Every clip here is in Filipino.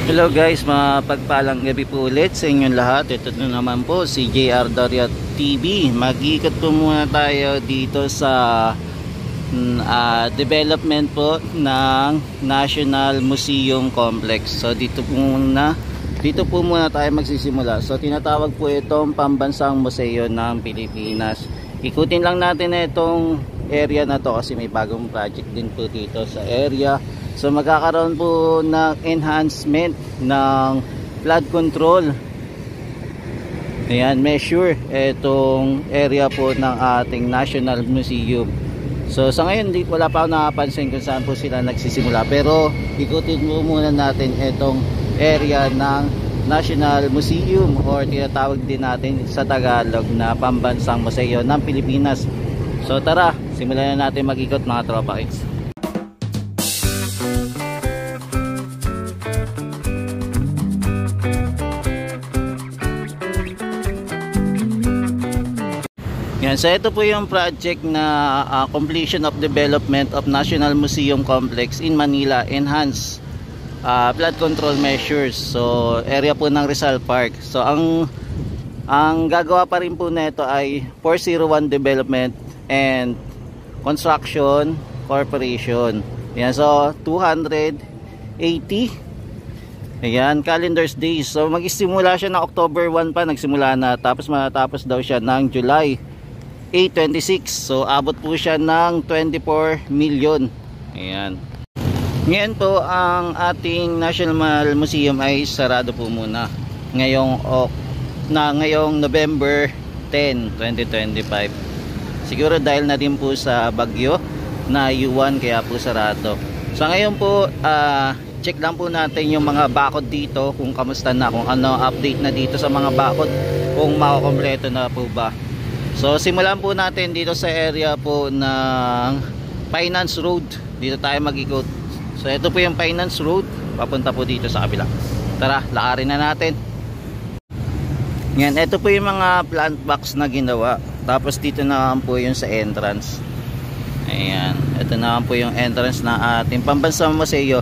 Hello guys, mapagpalang gabi po ulit sa inyong lahat. Ito na naman po si JR Daria TV. Mag-ikot po muna tayo dito sa development po ng National Museum Complex. So dito po muna tayo magsisimula. So tinatawag po itong Pambansang Museo ng Pilipinas. Ikutin lang natin itong area na to kasi may bagong project din po dito sa area. So magkakaroon po ng enhancement ng flood control. Ayan, measure itong area po ng ating National Museum. So sa ngayon wala pa ako nakapansin kung saan po sila nagsisimula, pero ikutin mo muna natin itong area ng National Museum, or tinatawag din natin sa Tagalog na Pambansang Museo ng Pilipinas. So tara, simulan na natin mag-ikot mga tropa kids. Yan, so ito po yung project na completion of development of National Museum Complex in Manila, enhance flood control measures. So area po ng Rizal Park. So ang gagawa pa rin po nito ay 401 Development and Construction Corporation. Yan, so 280. Ayan, calendars days. So magsisimula siya ng October 1 pa, nagsimula na, tapos matatapos daw siya ng July 826. So abot po siya ng 24 million. Ayan. Ngayon po ang ating National Museum ay sarado po muna ngayong November 10, 2025. Siguro dahil na din po sa bagyo na Yuan, kaya po sarado. So ngayon po check lang po natin yung mga bakod dito, kung kamusta na, kung ano update na dito sa mga bakod, kung makukompleto na po ba. So simulan po natin dito sa area po ng Finance Road. Dito tayo mag-ikot. So ito po yung Finance Road, papunta po dito sa kabila. Tara, lakarin na natin. Yan, ito po yung mga plant box na ginawa. Tapos dito naman po yung sa entrance. Ayan, ito naman po yung entrance ng ating Pambansang Museo.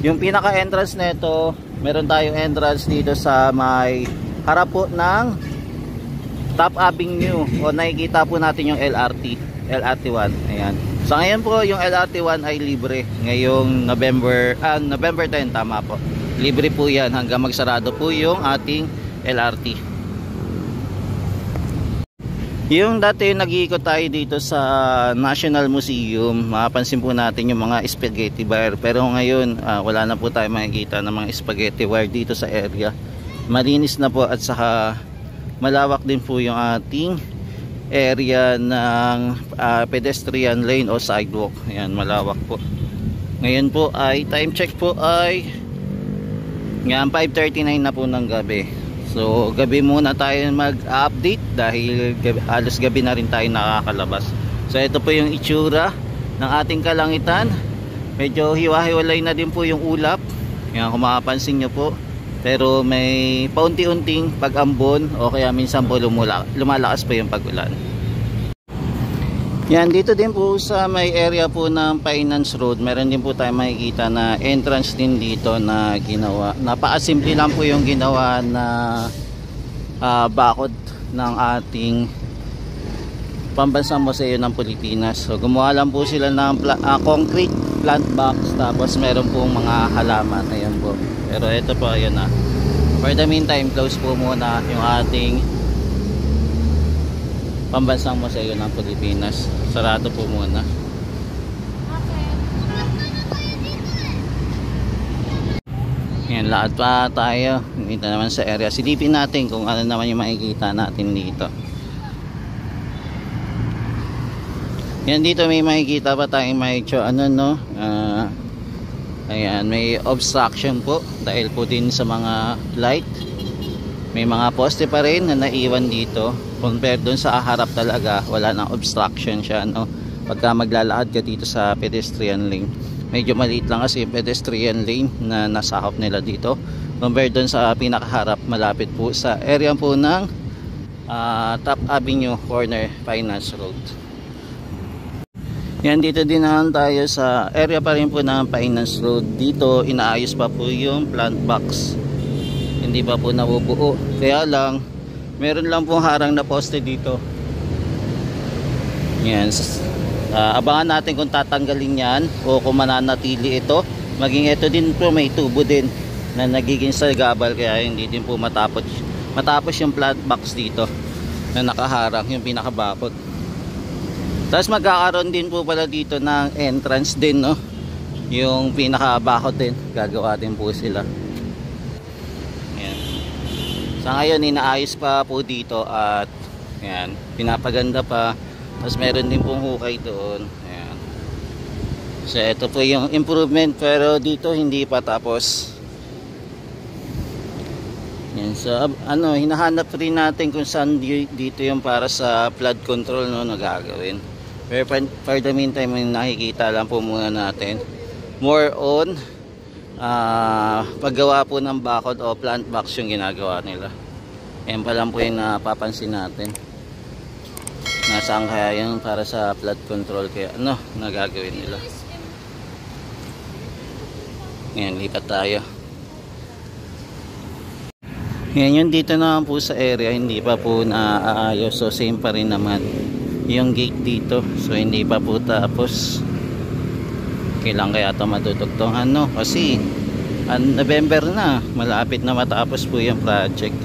Yung pinaka entrance nito, meron tayong entrance dito sa may harap po ng Top Avenue, o nakikita po natin yung LRT1. Ayan. So ngayon po yung LRT1 ay libre ngayong November 10, tama po. Libre po yan hanggang magsarado po yung ating LRT. Yung dati nag-iikot tayo dito sa National Museum, mapapansin po natin yung mga spaghetti wire, pero ngayon wala na po tayo makikita ng mga spaghetti wire dito sa area. Malinis na po, at saka malawak din po yung ating area ng pedestrian lane o sidewalk. Ayan, malawak po. Ngayon po ay time check po ay 5:39 na po ng gabi. So gabi muna tayo mag-update dahil halos gabi na rin tayo nakakalabas. So ito po yung itsura ng ating kalangitan. Medyo hiwa-hiwalay na din po yung ulap. Ayan, kung makapansin nyo po. Pero may paunti-unting pag-ambon, o kaya minsan po lumalakas pa yung pag-ulan. Yan, dito din po sa may area po ng Finance Road, meron din po tayo makikita na entrance din dito na ginawa. Napaka-simple lang po yung ginawa na bakod ng ating Pambansang Museo ng Pilipinas. So gumawa lang po sila ng concrete plant box, tapos meron pong mga halaman. Ayan po. Pero ito po, ayan na. For the meantime, close po muna yung ating Pambansang Museo ng Pilipinas. Sarado po muna. Ayan, lahat pa tayo. Dito naman sa area. Silipin natin kung ano naman yung makikita natin dito. Yan, dito may makikita pa tayong medyo ayan, may obstruction po dahil po din sa mga light. May mga poste pa rin na naiwan dito. Compare doon sa harap talaga, wala nang obstruction siya, no? Pagka maglalakad ka dito sa pedestrian lane, medyo maliit lang kasi yung pedestrian lane na nasakop nila dito. Compare doon sa pinakaharap, malapit po sa area po ng Top Avenue corner Finance Road. Yan, dito din naman tayo sa area pa rin po ng Finance Road. Dito inaayos pa po yung plant box, hindi pa po nabubuo, kaya lang meron lang pong harang na poste dito. Yan, abangan natin kung tatanggalin yan o kung mananatili ito. Maging ito din po may tubo din na nagiging sagabal, kaya hindi din po matapos yung plant box dito na nakaharang, yung pinakabakod. Tapos magkakaroon din po pala dito ng entrance din, no? Yung pinakabakod din, gagawa din po sila. Ayan. Sa ngayon inaayos pa po dito at ayan, pinapaganda pa. Tapos meron din pong hukay doon. Ayan. So ito po yung improvement, pero dito hindi pa tapos. Yan, so hinahanap rin natin kung saan dito yung para sa flood control, no, na gagawin. Pero for the meantime, nakikita lang po muna natin more on paggawa po ng bakod o plant box yung ginagawa nila. Yan pa lang po yung napapansin natin. Nasaan kaya yung para sa flood control, kaya nagagawin nila. Yan, lipat tayo. Yan, yung dito naman po sa area hindi pa po naaayos, so same pa rin naman yung gate dito, so hindi pa po tapos. Kailan kaya ito matutugtungan, no? Kasi November na, malapit na matapos po yung project.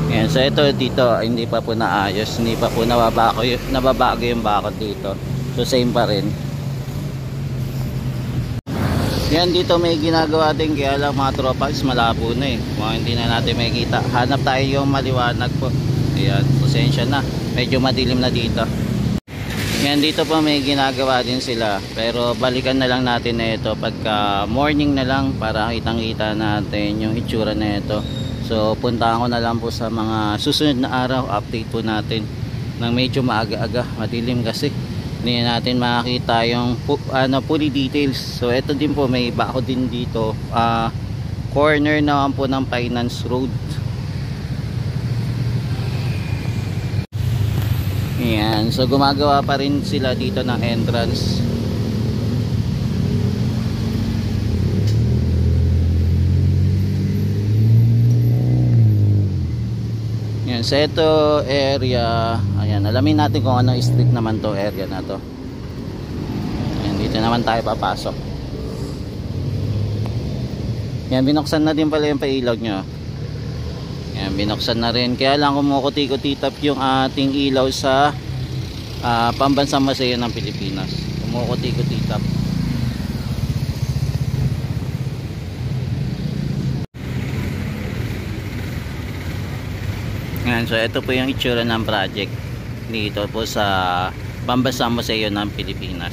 Yan, so ito dito hindi pa po naayos, hindi pa po nababago yung bakod dito, so same pa rin. Yan, dito may ginagawa din, kaya lang mga tropa is malabo na mga hindi na natin makikita. Hanap tayo yung maliwanag po. Ayan, pasensya na, medyo madilim na dito. Yan, dito po may ginagawa din sila, pero balikan na lang natin na ito pagka morning na lang para kitang kita natin yung itsura na ito. So puntahan ko na lang po sa mga susunod na araw, update po natin ng medyo maaga-aga, madilim kasi hindi natin makakita yung fully details. So ito din po, may bako din dito, corner naman po ng Finance Road. Yan, so gumagawa pa rin sila dito ng entrance. Yan, sa ito area, ayan, alamin natin kung anong street naman to area na to. Ayan, dito naman tayo papasok. Yan, binuksan na din pala yung pailaw nyo. Yan, binuksan na rin, kaya lang kumukuti-kutitap yung ating ilaw sa pambansang masaya ng Pilipinas. Kumukuti-kutitap. Yan, so ito po yung itsura ng project dito po sa pambansang museo ng Pilipinas.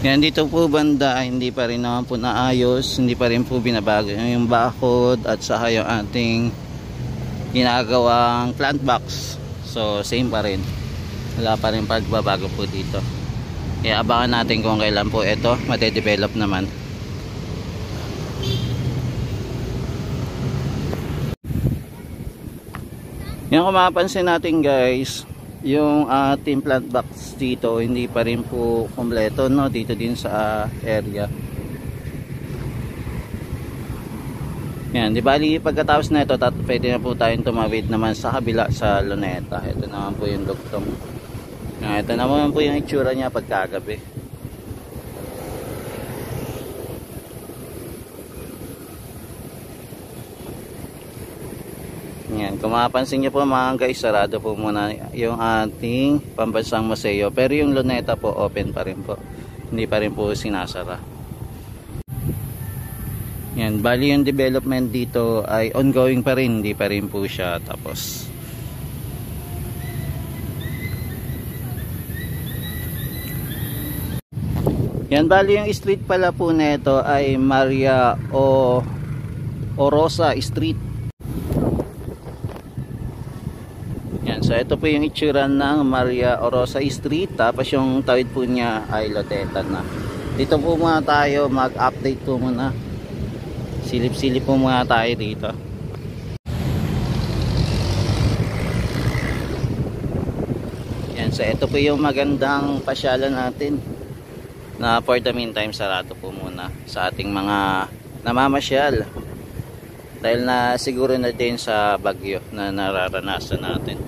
Yan, dito po banda hindi pa rin naman po naayos, hindi pa rin po binabago yung bakod at saka yung ating ginagawang plant box. So same pa rin, wala pa rin pagbabago po dito. Kaya abangan natin kung kailan po ito made-develop naman. Yan, kung mapapansin natin guys, yung ating plant box dito hindi pa rin po kompleto, no, dito din sa area. Yan, di bali pagkatapos na ito pwede na po tayong tumawid naman sa kabila sa Luneta. Ito naman po yung duktong. Yan, ito naman po yung itsura niya pagkagabi. Yan, kung mapapansin nyo po mga guys, sarado po muna yung ating pambansang museo, pero yung Luneta po open pa rin po, hindi pa rin po sinasara. Yan, bali yung development dito ay ongoing pa rin, hindi pa rin po siya tapos. Yan, bali yung street pala po nito ay Maria Orosa Street. Yan, so ito po yung itsura ng Maria Orosa Street, tapos yung tawid po niya ay Luneta na. Dito po muna tayo, mag-update po muna. Silip-silip po muna tayo dito. So ito po yung magandang pasyalan natin na for the meantime sarado po muna sa ating mga namamasyal dahil na siguro na din sa bagyo na nararanasan natin.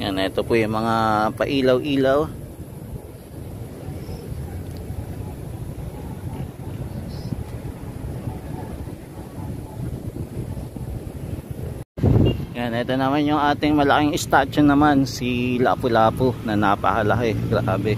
Yan, ito po yung mga pailaw-ilaw. Yan, ito naman yung ating malaking statue naman, si Lapu-Lapu na napakalaki, grabe.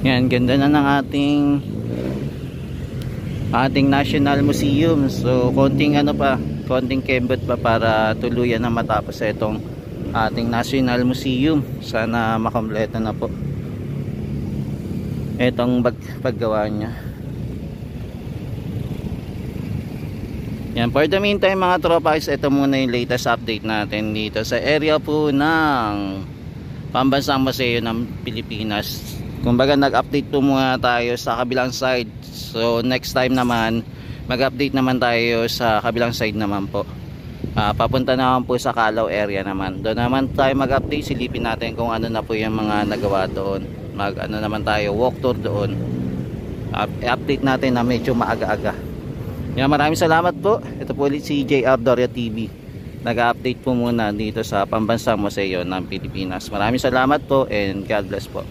Yan, ganda na ng ating National Museum. So konting ano pa, konting kembot pa para tuluyan na matapos itong ating National Museum. Sana makompleto na po itong paggawa niya. Yan, for the meantime mga tropa, ito muna yung latest update natin dito sa area po ng Pambansang Museo ng Pilipinas. Kumbaga nag-update po muna tayo sa kabilang side. So next time naman mag-update naman tayo sa kabilang side naman po. Papunta naman po sa Calao area naman. Doon naman tayo mag-update, silipin natin kung ano na po yung mga nagawa doon. Ano naman tayo, walk tour doon. I-update natin na medyo maaga-aga. Yan, maraming salamat po. Ito po ulit si JR Doria TV. Nag-update po muna dito sa Pambansang Museo ng Pilipinas. Maraming salamat po and God bless po.